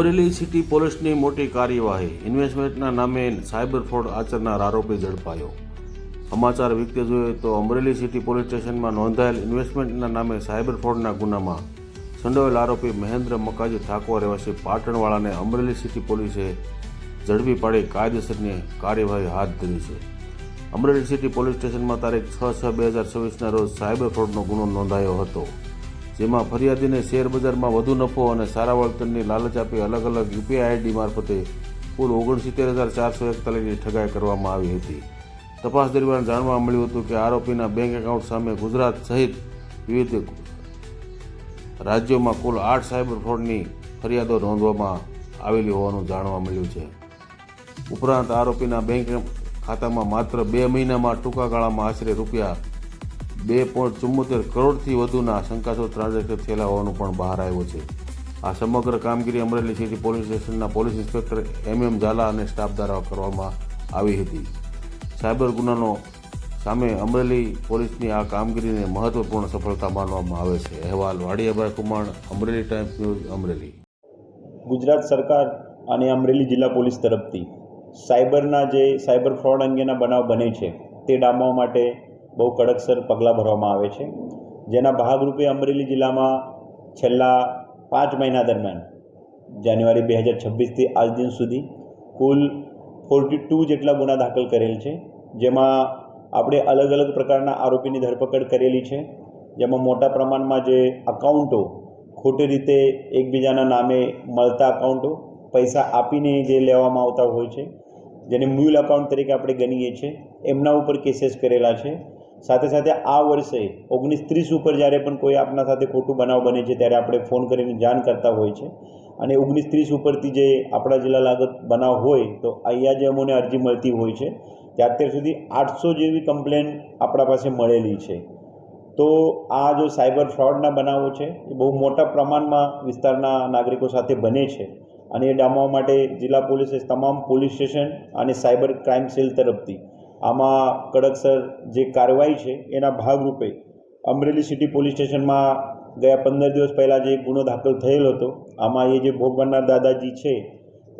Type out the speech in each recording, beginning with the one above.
Amreli city પોલીસની મોટી કાર્યવાહી. ઇન્વેસ્ટમેન્ટના નામે સાયબર ફ્રોડ આચરનાર આરોપી ઝડપાયો. સમાચાર વિગતે જોઈએ તો અમરેલી સિટી પોલીસ સ્ટેશનમાં નોંધાયેલ ઇન્વેસ્ટમેન્ટના નામે સાયબર ફ્રોડના ગુનામાં સંડોવાયેલ આરોપી મહેન્દ્ર મકાજી ઠાકોર રહેવાસી પાટણવાળાને અમરેલી સિટી પોલીસે ઝડપી પાડી કાયદેસરની કાર્યવાહી હાથ ધરી છે. અમરેલી સિટી પોલીસ સ્ટેશનમાં તારીખ 6/6/2026ના રોજ સાયબર ફ્રોડનો ગુનો નોંધાયો હતો, જેમાં ફરિયાદીને શેર બજારમાં વધુ નફો અને સારા વળતરની લાલચ આપી અલગ અલગ યુપીઆઈ આઈડી મારફતે કુલ 69,441ની ઠગાઈ કરવામાં આવી હતી. તપાસ દરમિયાન જાણવા મળ્યું હતું કે આરોપીના બેંક એકાઉન્ટ સામે ગુજરાત સહિત વિવિધ રાજ્યોમાં કુલ 8 સાયબર ફ્રોડની ફરિયાદો નોંધવામાં આવેલી હોવાનું જાણવા મળ્યું છે. ઉપરાંત આરોપીના બેંક ખાતામાં માત્ર 2 મહિનામાં ટૂંકા ગાળામાં આશરે રૂપિયા 2.74 કરોડથી વધુના શંકાસ્પદ ટ્રાન્ઝેક્શન થયેલા હોવાનું પણ બહાર આવ્યું છે. આ સમગ્ર કામગીરી અમરેલી સિટી પોલીસ સ્ટેશનના પોલીસ ઇન્સ્પેક્ટર MM ઝાલા અને સ્ટાફ દ્વારા કરવામાં આવી હતી. સાયબર ગુનાનો સામે અમરેલી પોલીસની આ કામગીરીને મહત્વપૂર્ણ સફળતા માનવામાં આવે છે. અહેવાલ વાડિયાભાઈ કુમાર, અમરેલી ટાઈમ્સ ન્યૂઝ, અમરેલી. ગુજરાત સરકાર અને અમરેલી જિલ્લા પોલીસ તરફથી સાયબર ફ્રોડ અંગેના બનાવ બને છે તે ડામવા માટે બહુ કડકસર પગલાં ભરવામાં આવે છે, જેના ભાગરૂપે અમરેલી જિલ્લામાં છેલ્લા 5 મહિના દરમિયાન જાન્યુઆરી 2026થી આજ દિન સુધી કુલ 42 જેટલા ગુના દાખલ કરેલ છે, જેમાં આપણે અલગ અલગ પ્રકારના આરોપીની ધરપકડ કરેલી છે. જેમાં મોટા પ્રમાણમાં જે અકાઉન્ટો ખોટી રીતે એકબીજાના નામે મળતા અકાઉન્ટો પૈસા આપીને જે લેવામાં આવતા હોય છે, જેને મ્યુલ અકાઉન્ટ તરીકે આપણે ગણીએ છીએ, એમના ઉપર કેસીસ કરેલા છે. સાથે સાથે આ વર્ષે 19-30 ઉપર જ્યારે પણ કોઈ આપણા સાથે ખોટું બનાવ બને છે ત્યારે આપણે ફોન કરીને જાણ કરતા હોય છે, અને 19-30 ઉપરથી જે આપણા જિલ્લા લાગત બનાવ હોય તો અહીંયા જે અમોને અરજી મળતી હોય છે અત્યાર સુધી 800 જેવી કમ્પ્લેન આપણા પાસે મળેલી છે. તો આ જો સાયબર ફ્રોડના બનાવો છે એ બહુ મોટા પ્રમાણમાં વિસ્તારના નાગરિકો સાથે બને છે, અને એ ડામવા માટે જિલ્લા પોલીસે તમામ પોલીસ સ્ટેશન અને સાયબર ક્રાઇમ સેલ તરફથી આમાં કડકસર જે કાર્યવાહી છે એના ભાગરૂપે અમરેલી સિટી પોલીસ સ્ટેશનમાં ગયા 15 દિવસ પહેલાં જે ગુનો દાખલ થયેલો હતો, આમાં એ જે ભોગ બનનાર દાદાજી છે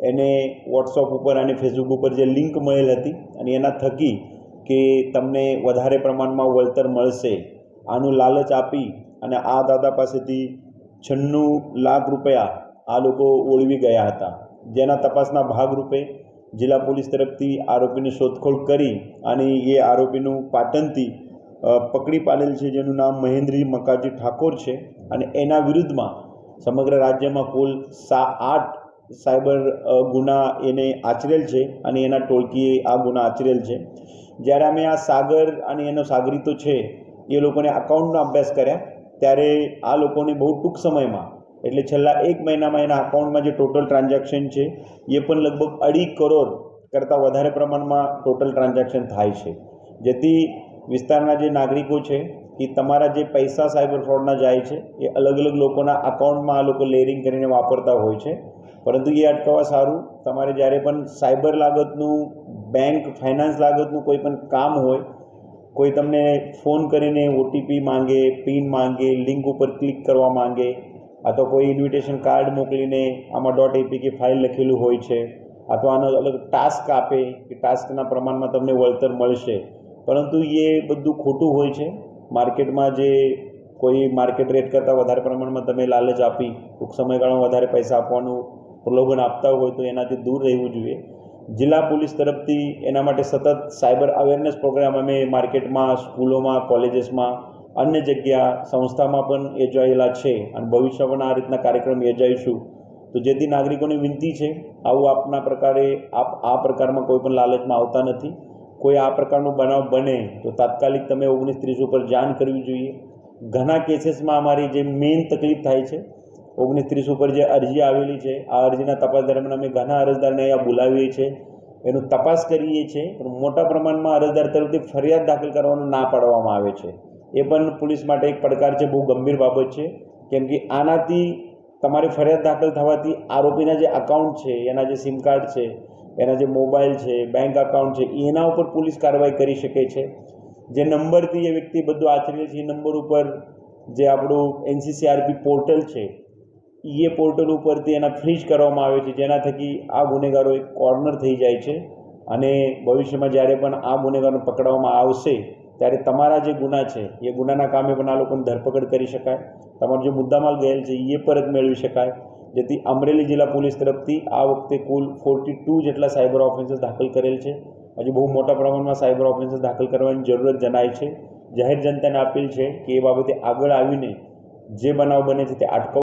એને વોટ્સઅપ ઉપર અને ફેસબુક ઉપર જે લિંક મળેલ હતી અને એના થકી કે તમને વધારે પ્રમાણમાં વળતર મળશે આનું લાલચ આપી અને આ દાદા પાસેથી 96 લાખ રૂપિયા આ લોકો ઓળવી ગયા હતા, જેના તપાસના ભાગરૂપે જિલ્લા પોલીસ તરફથી આરોપીની શોધખોળ કરી અને એ આરોપીનું પાટણથી પકડી પાડેલ છે, જેનું નામ મહેન્દ્ર મકાજી ઠાકોર છે, અને એના વિરુદ્ધમાં સમગ્ર રાજ્યમાં કુલ 8 સાયબર ગુના એને આચરેલ છે અને એના ટોળકીએ આ ગુના આચરેલ છે. જ્યારે અમે આ સાગર અને એનો સાગરીતો છે એ લોકોને અકાઉન્ટનો અભ્યાસ કર્યા ત્યારે આ લોકોને બહુ ટૂંક સમયમાં એટલે છેલ્લા 1 મહિનામાં એના અકાઉન્ટમાં જે ટોટલ ટ્રાન્ઝેક્શન છે એ પણ લગભગ 2.5 કરોડ કરતાં વધારે પ્રમાણમાં ટોટલ ટ્રાન્ઝેક્શન થાય છે. જેથી વિસ્તારના જે નાગરિકો છે એ તમારા જે પૈસા સાયબર ફ્રોડના જાય છે એ અલગ અલગ લોકોના અકાઉન્ટમાં આ લોકો લેરિંગ કરીને વાપરતા હોય છે, પરંતુ એ અટકાવવા સારું તમારે જ્યારે પણ સાયબર લાગતનું, બેંક ફાઇનાન્સ લાગતનું કોઈ પણ કામ હોય, કોઈ તમને ફોન કરીને OTP માંગે, પિન માંગે, લિંક ઉપર ક્લિક કરવા માંગે, અથવા કોઈ ઇન્વિટેશન કાર્ડ મોકલીને આમાં .apk ફાઇલ લખેલું હોય છે, અથવા આનો અલગ ટાસ્ક આપે કે ટાસ્કના પ્રમાણમાં તમને વળતર મળશે, પરંતુ એ બધું ખોટું હોય છે. માર્કેટમાં જે કોઈ માર્કેટ રેટ કરતાં વધારે પ્રમાણમાં તમે લાલચ આપી ટૂંક સમયગાળામાં વધારે પૈસા આપવાનું પ્રલોભન આપતા હોય તો એનાથી દૂર રહેવું જોઈએ. જિલ્લા પોલીસ તરફથી એના માટે સતત સાયબર અવેરનેસ પ્રોગ્રામ અમે માર્કેટમાં, સ્કૂલોમાં, કોલેજીસમાં, અન્ય જગ્યા સંસ્થામાં પણ યોજાયેલા છે, અને ભવિષ્યમાં પણ આ રીતના કાર્યક્રમ યોજાઈશું. તો જેથી નાગરિકોને વિનંતી છે આવું આપના પ્રકારે આ પ્રકારમાં કોઈ પણ લાલચમાં આવતા નથી. કોઈ આ પ્રકારનો બનાવ બને તો તાત્કાલિક તમે 19-30 ઉપર જાણ કરવી જોઈએ. ઘણા કેસીસમાં અમારી જે મેઇન તકલીફ થાય છે 19-30 ઉપર જે અરજી આવેલી છે, આ અરજીના તપાસ દરમિયાન અમે ઘણા અરજદારને અહીંયા બોલાવીએ છીએ, એનું તપાસ કરીએ છીએ, પણ મોટા પ્રમાણમાં અરજદાર તરફથી ફરિયાદ દાખલ કરવાનું ના પાડવામાં આવે છે. એ પણ પોલીસ માટે એક પડકાર છે, બહુ ગંભીર બાબત છે, કેમ કે આનાથી તમારી ફરિયાદ દાખલ થવાથી આરોપીના જે અકાઉન્ટ છે, એના જે સિમ કાર્ડ છે, એના જે મોબાઈલ છે, બેંક અકાઉન્ટ છે, એના ઉપર પોલીસ કાર્યવાહી કરી શકે છે. જે નંબરથી એ વ્યક્તિ બધું આચરેલ છે એ નંબર ઉપર જે આપણું NCCRP પોર્ટલ છે ઈએ પોર્ટલ ઉપરથી એના ફ્રીઝ કરવામાં આવે છે, જેના થકી આ ગુનેગારો એક કોર્નર થઈ જાય છે અને ભવિષ્યમાં જ્યારે પણ આ ગુનેગારોને પકડવામાં આવશે ત્યારે તમારા જે ગુના છે એ ગુનાના કામે પણ આ લોકોની ધરપકડ કરી શકાય, તમારો જે મુદ્દામાલ ગયેલ છે એ પરત મેળવી શકાય, જેથી અમરેલી જિલ્લા પોલીસ તરફથી આ વખતે કુલ 42 જેટલા સાયબર ઓફેન્સીસ દાખલ કરેલ છે. હજી બહુ મોટા પ્રમાણમાં સાયબર ઓફેન્સીસ દાખલ કરવાની જરૂરત જણાય છે. જાહેર જનતાને અપીલ છે કે એ બાબતે આગળ આવીને જે બનાવ બને છે તે અટકાવ